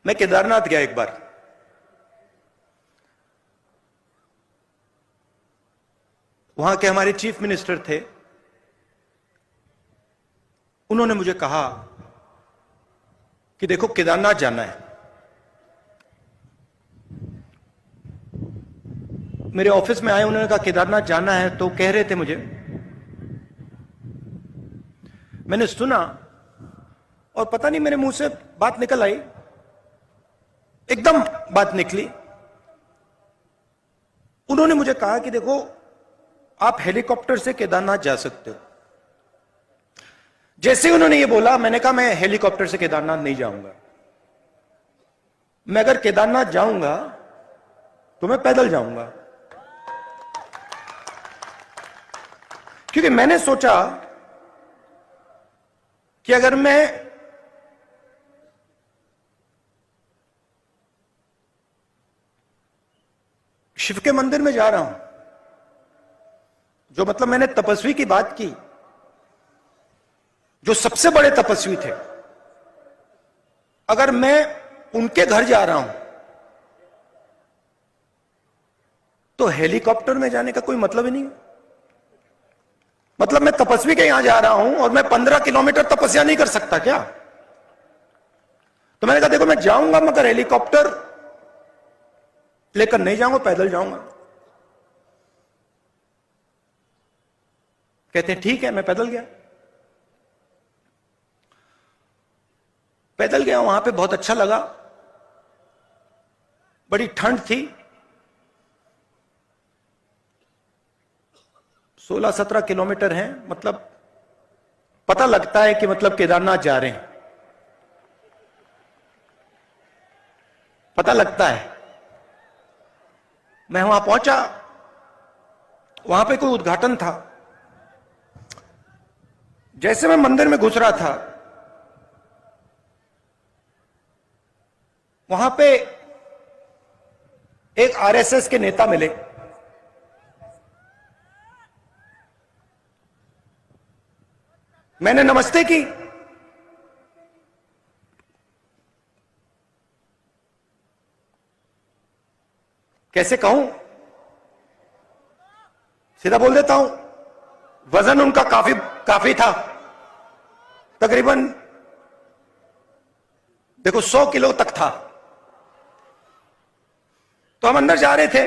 मैं केदारनाथ गया एक बार। वहां के हमारे चीफ मिनिस्टर थे, उन्होंने मुझे कहा कि देखो केदारनाथ जाना है। मेरे ऑफिस में आए, उन्होंने कहा केदारनाथ जाना है, तो कह रहे थे मुझे। मैंने सुना और पता नहीं मेरे मुंह से बात निकल आई, एकदम बात निकली। उन्होंने मुझे कहा कि देखो आप हेलीकॉप्टर से केदारनाथ जा सकते हो। जैसे ही उन्होंने ये बोला, मैंने कहा मैं हेलीकॉप्टर से केदारनाथ नहीं जाऊंगा। मैं अगर केदारनाथ जाऊंगा तो मैं पैदल जाऊंगा, क्योंकि मैंने सोचा कि अगर मैं शिव के मंदिर में जा रहा हूं, जो मतलब मैंने तपस्वी की बात की, जो सबसे बड़े तपस्वी थे, अगर मैं उनके घर जा रहा हूं तो हेलीकॉप्टर में जाने का कोई मतलब ही नहीं है। मतलब मैं तपस्वी के यहां जा रहा हूं और मैं 15 किलोमीटर तपस्या नहीं कर सकता क्या? तो मैंने कहा देखो मैं जाऊंगा मगर हेलीकॉप्टर लेकर नहीं जाऊंगा, पैदल जाऊंगा। कहते हैं ठीक है। मैं पैदल गया। पैदल गया, वहां पे बहुत अच्छा लगा। बड़ी ठंड थी। 16-17 किलोमीटर हैं, मतलब पता लगता है कि मतलब केदारनाथ जा रहे हैं, पता लगता है। मैं वहां पहुंचा, वहां पे कोई उद्घाटन था। जैसे मैं मंदिर में घुस रहा था, वहां पे एक आरएसएस के नेता मिले। मैंने नमस्ते की। कैसे कहूं, सीधा बोल देता हूं, वजन उनका काफी था, तकरीबन देखो 100 किलो तक था। तो हम अंदर जा रहे थे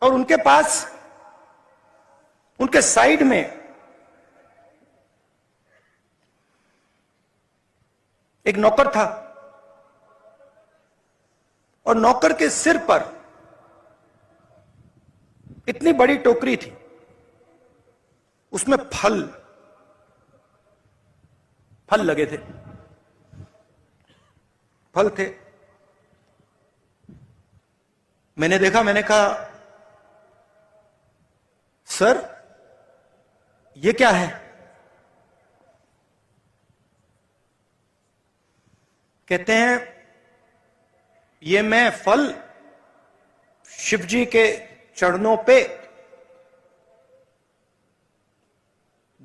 और उनके पास, उनके साइड में एक नौकर था और नौकर के सिर पर इतनी बड़ी टोकरी थी, उसमें फल लगे थे, फल थे। मैंने देखा, मैंने कहा सर ये क्या है? कहते हैं ये मैं फल शिव जी के चरणों पे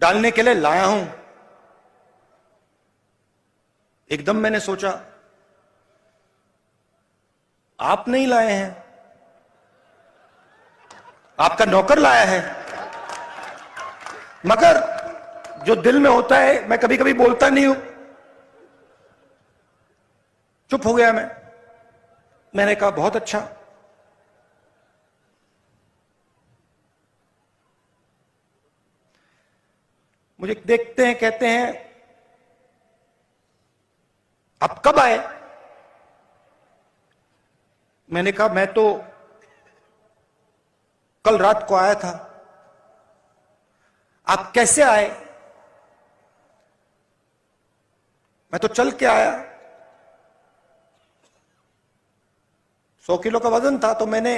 डालने के लिए लाया हूं। एकदम मैंने सोचा आप नहीं लाए हैं, आपका नौकर लाया है। मगर जो दिल में होता है, मैं कभी कभी बोलता नहीं हूं, चुप हो गया मैं। मैंने कहा बहुत अच्छा। मुझे देखते हैं, कहते हैं आप कब आए? मैंने कहा मैं तो कल रात को आया था। आप कैसे आए? मैं तो चल के आया। 100 किलो का वजन था, तो मैंने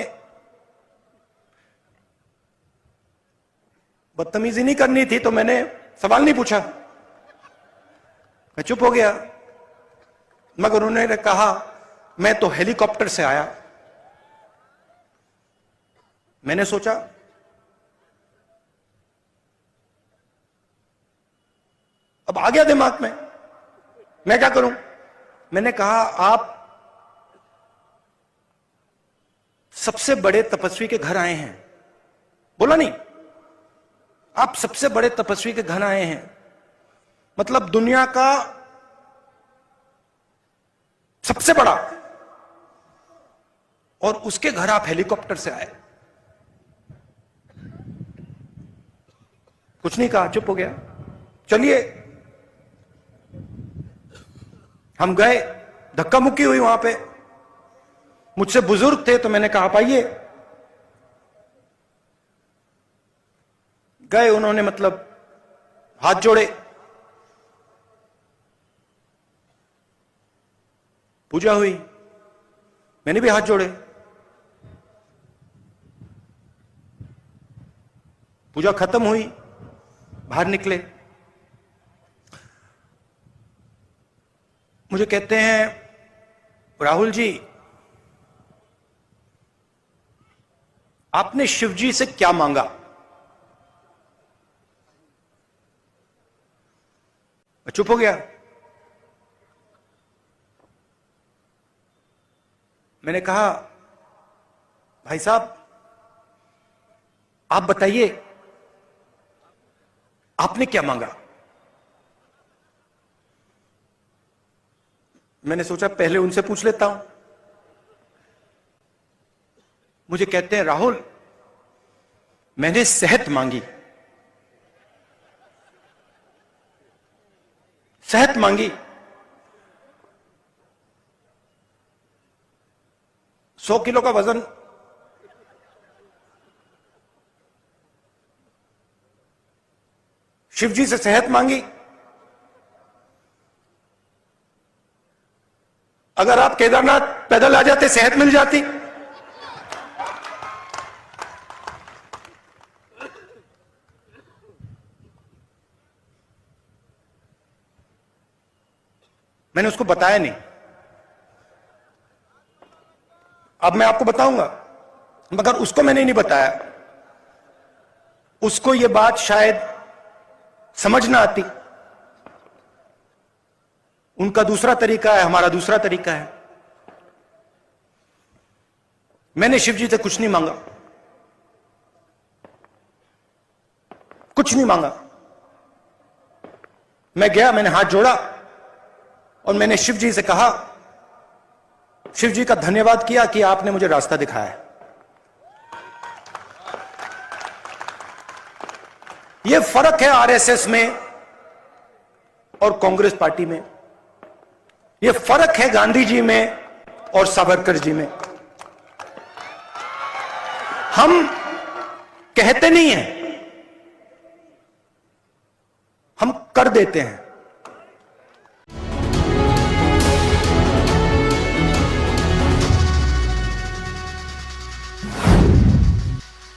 बदतमीजी नहीं करनी थी, तो मैंने सवाल नहीं पूछा, मैं चुप हो गया। मगर उन्होंने कहा मैं तो हेलीकॉप्टर से आया। मैंने सोचा अब आ गया दिमाग में, मैं क्या करूं? मैंने कहा आप सबसे बड़े तपस्वी के घर आए हैं। बोला नहीं, आप सबसे बड़े तपस्वी के घर आए हैं, मतलब दुनिया का सबसे बड़ा, और उसके घर आप हेलीकॉप्टर से आए। कुछ नहीं कहा, चुप हो गया। चलिए, हम गए, धक्का मुक्की हुई वहां पे। मुझसे बुजुर्ग थे तो मैंने कहा आप आइए। गए, उन्होंने मतलब हाथ जोड़े, पूजा हुई, मैंने भी हाथ जोड़े, पूजा खत्म हुई, बाहर निकले। मुझे कहते हैं राहुल जी, आपने शिव जी से क्या मांगा? मैं चुप हो गया। मैंने कहा भाई साहब आप बताइए आपने क्या मांगा? मैंने सोचा पहले उनसे पूछ लेता हूं। मुझे कहते हैं राहुल मैंने सेहत मांगी। सेहत मांगी। 100 किलो का वजन, शिव जी से सेहत मांगी। अगर आप केदारनाथ पैदल आ जाते सेहत मिल जाती। मैंने उसको बताया नहीं। अब मैं आपको बताऊंगा, मगर उसको मैंने नहीं बताया। उसको यह बात शायद समझ ना आती। उनका दूसरा तरीका है, हमारा दूसरा तरीका है। मैंने शिव जी से कुछ नहीं मांगा, कुछ नहीं मांगा। मैं गया, मैंने हाथ जोड़ा और मैंने शिव जी से कहा, शिव जी का धन्यवाद किया कि आपने मुझे रास्ता दिखाया है। यह फर्क है आरएसएस में और कांग्रेस पार्टी में। यह फर्क है गांधी जी में और सावरकर जी में। हम कहते नहीं हैं, हम कर देते हैं।